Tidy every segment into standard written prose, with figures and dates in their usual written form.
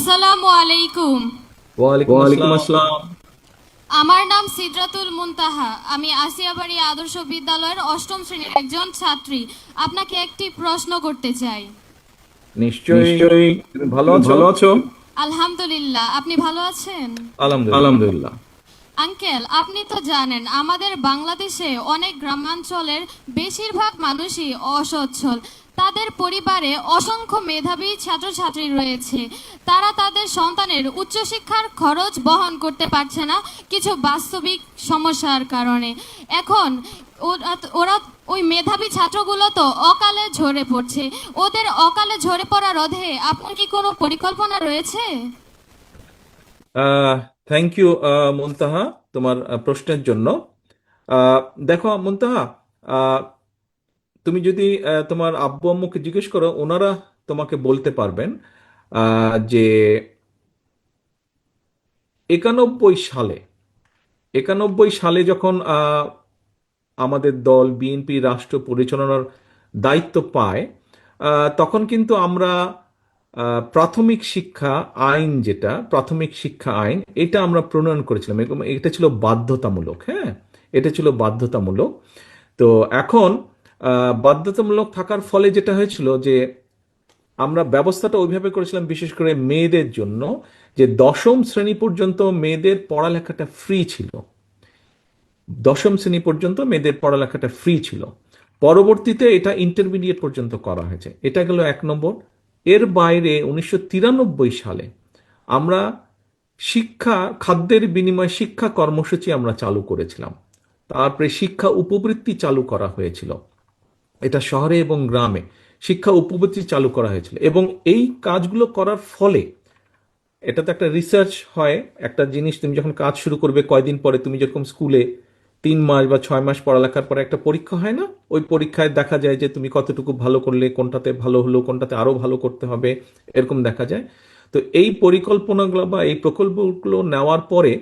আসসালামু আলাইকুম। ওয়ালাইকুম ওয়ালাইকুম আসসালাম। আসসালাম। আমার নাম সিদরাতুল মুনতাহা। আমি আসিয়াবাড়ি আদর্শ বিদ্যালয়ের অষ্টম শ্রেণীর একজন ছাত্রী। আপনাকে একটি প্রশ্ন করতে চাই। নিশ্চয়ই। নিশ্চয়ই। তুমি ভালো তুমি আছো? ভালো আছো? আলহামদুলিল্লাহ, আপনি ভালো আছেন? আলহামদুলিল্লাহ। আলহামদুলিল্লাহ। আঙ্কেল, আপনি তো জানেন আমাদের বাংলাদেশে অনেক গ্রামাঞ্চলের বেশিরভাগ মানুষই অসচ্ছল। তাদের পরিবারে অসংখ্য মেধাবী ছাত্রছাত্রী রয়েছে। তারা তাদের সন্তানের উচ্চশিক্ষার খরচ বহন করতে পারছে না কিছু বাস্তবিক সমস্যার কারণে। এখন ওরা ওই মেধাবী ছাত্রগুলো তো অকালে ঝরে পড়ছে। ওদের অকালে ঝরে পড়া রোধে আপনার কি কোনো পরিকল্পনা রয়েছে? থ্যাংক ইউ মুনতাহা, তোমার প্রশ্নের জন্য। আহ, দেখো মুনতাহা, আহ, তুমি যদি তোমার আব্বু আম্মুকে জিজ্ঞেস করো, ওনারা তোমাকে বলতে পারবেন যে 91 সালে 91 সালে যখন আমাদের দল বিএনপি রাষ্ট্র পরিচালনার দায়িত্ব পায়, তখন কিন্তু আমরা প্রাথমিক শিক্ষা আইন, যেটা প্রাথমিক শিক্ষা আইন, এটা আমরা প্রণয়ন করেছিলাম। এটা ছিল বাধ্যতামূলক। হ্যাঁ, এটা ছিল বাধ্যতামূলক। তো এখন বাধ্যতামূলক থাকার ফলে যেটা হয়েছিল যে আমরা ব্যবস্থাটা ওইভাবে করেছিলাম, বিশেষ করে মেয়েদের জন্য, যে 10ম শ্রেণী পর্যন্ত মেয়েদের পড়ালেখাটা ফ্রি ছিল। 10ম শ্রেণী পর্যন্ত মেয়েদের পড়ালেখাটা ফ্রি ছিল। পরবর্তীতে এটা ইন্টারমিডিয়েট পর্যন্ত করা হয়েছে। এটা গেল 1 নম্বর। এর বাইরে 1993 সালে আমরা শিক্ষা খাদ্যের বিনিময়ে শিক্ষা কর্মসূচি আমরা চালু করেছিলাম। তারপরে শিক্ষা উপবৃত্তি চালু করা হয়েছিল। এটা শহরে এবং গ্রামে শিক্ষা উপবৃত্তি চালু করা হয়েছিল। এবং এই কাজগুলো করার ফলে, এটা তো একটা রিসার্চ হয়, একটা জিনিস তুমি যখন কাজ শুরু করবে কয়দিন পরে, তুমি যেরকম স্কুলে 3 মাস বা 6 মাস পড়ালেখার পরে একটা পরীক্ষা হয় না, ওই পরীক্ষায় দেখা যায় যে তুমি কতটুকু ভালো করলে, কোনটাতে ভালো হলো, কোনটাতে আরো ভালো করতে হবে, এরকম দেখা যায়। তো এই পরিকল্পনাগুলো বা এই প্রকল্পগুলো নেওয়ার পরে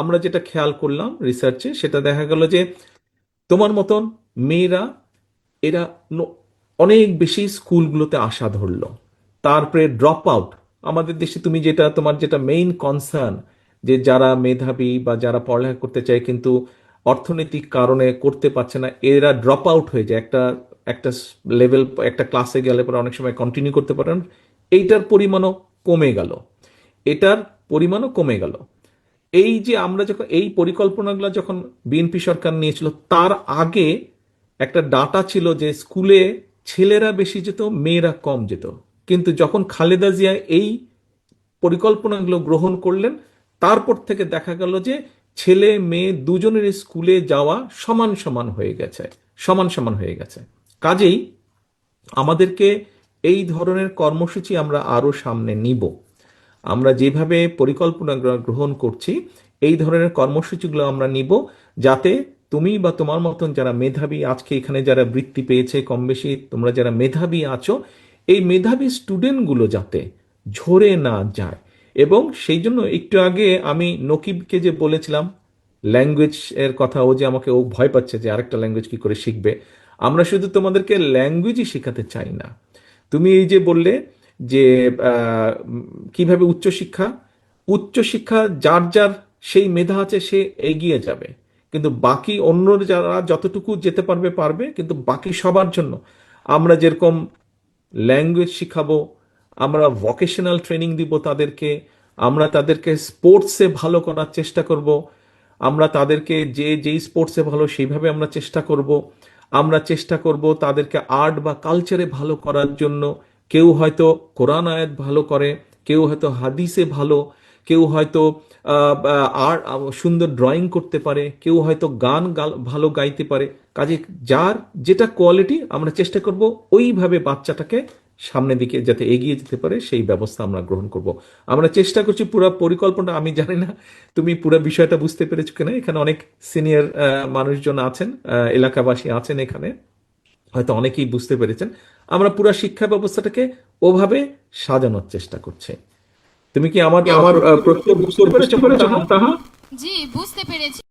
আমরা যেটা খেয়াল করলাম রিসার্চে, সেটা দেখা গেল যে তোমার মতন মেয়েরা, এরা অনেক বেশি স্কুলগুলোতে আসা ধরলো। তারপরে ড্রপ আউট, আমাদের দেশে তুমি যেটা, তোমার যেটা মেইন কনসার্ন, যে যারা মেধাবী বা যারা পড়ালেখা করতে চায় কিন্তু অর্থনৈতিক কারণে করতে পারছে না, এরা ড্রপ আউট হয়ে যায়। একটা একটা লেভেল, একটা ক্লাসে গেলে পরে অনেক সময় কন্টিনিউ করতে পারেন। এইটার পরিমাণও কমে গেল, এটার পরিমাণও কমে গেল। এই যে আমরা যখন এই পরিকল্পনাগুলো যখন বিএনপি সরকার নিয়েছিল, তার আগে একটা ডাটা ছিল যে স্কুলে ছেলেরা বেশি যেত, মেয়েরা কম যেত। কিন্তু যখন খালেদা জিয়া এই পরিকল্পনাগুলো গ্রহণ করলেন, তারপর থেকে দেখা গেল যে ছেলে মেয়ে দুজনের স্কুলে যাওয়া সমান সমান হয়ে গেছে, সমান সমান হয়ে গেছে। কাজেই আমাদেরকে এই ধরনের কর্মসূচি আমরা আরো সামনে নিব। আমরা যেভাবে পরিকল্পনা গ্রহণ করছি, এই ধরনের কর্মসূচিগুলো আমরা নিব, যাতে তুমি বা তোমার মতন যারা মেধাবী, আজকে এখানে যারা বৃত্তি পেয়েছে কম বেশি, তোমরা যারা মেধাবী আছো, এই মেধাবী স্টুডেন্টগুলো যাতে ঝরে না যায়। এবং সেই জন্য একটু আগে আমি নকিবকে যে বলেছিলাম ল্যাঙ্গুয়েজ এর কথা, ও যে আমাকে, ও ভয় পাচ্ছে যে আরেকটা ল্যাঙ্গুয়েজ কি করে শিখবে। আমরা শুধু তোমাদেরকে ল্যাঙ্গুয়েজই শেখাতে চাই না। তুমি এই যে বললে যে কিভাবে উচ্চশিক্ষা, উচ্চশিক্ষা যার যার সেই মেধা আছে সে এগিয়ে যাবে, কিন্তু বাকি অন্য যারা যতটুকু যেতে পারবে পারবে। কিন্তু বাকি সবার জন্য আমরা যেরকম ল্যাঙ্গুয়েজ শিখাবো, আমরা ভোকেশনাল ট্রেনিং দিব তাদেরকে, আমরা তাদেরকে স্পোর্টসে ভালো করার চেষ্টা করব, আমরা তাদেরকে যে যেই স্পোর্টসে ভালো সেইভাবে আমরা চেষ্টা করব। আমরা চেষ্টা করব তাদেরকে আর্ট বা কালচারে ভালো করার জন্য। কেউ হয়তো কোরআন আয়াত ভালো করে, কেউ হয়তো হাদিসে ভালো, কেউ হয়তো আর্ট সুন্দর ড্রয়িং করতে পারে, কেউ হয়তো গান ভালো গাইতে পারে। কাজে যার যেটা কোয়ালিটি, আমরা চেষ্টা করব ওইভাবে বাচ্চাটাকে সামনের দিকে যাতে এগিয়ে যেতে পারে সেই ব্যবস্থা আমরা গ্রহণ করব। আমরা চেষ্টা করছি পুরো পরিকল্পনা, আমি জানি না তুমি পুরো বিষয়টা বুঝতে পেরেছো কিনা। এখানে অনেক সিনিয়র মানুষজন আছেন, এলাকাবাসী আছেন এখানে, হয়তো অনেকেই বুঝতে পেরেছেন। আমরা পুরো শিক্ষা ব্যবস্থাটাকে ওভাবে সাজানোর চেষ্টা করছি। তুমি কি আমার কি আমার প্রশ্নের প্রশ্নের উত্তর উত্তর বুঝতে বুঝতে পেরেছো পেরেছো তাহা? তাহা? জি, বুঝতে পেরেছি।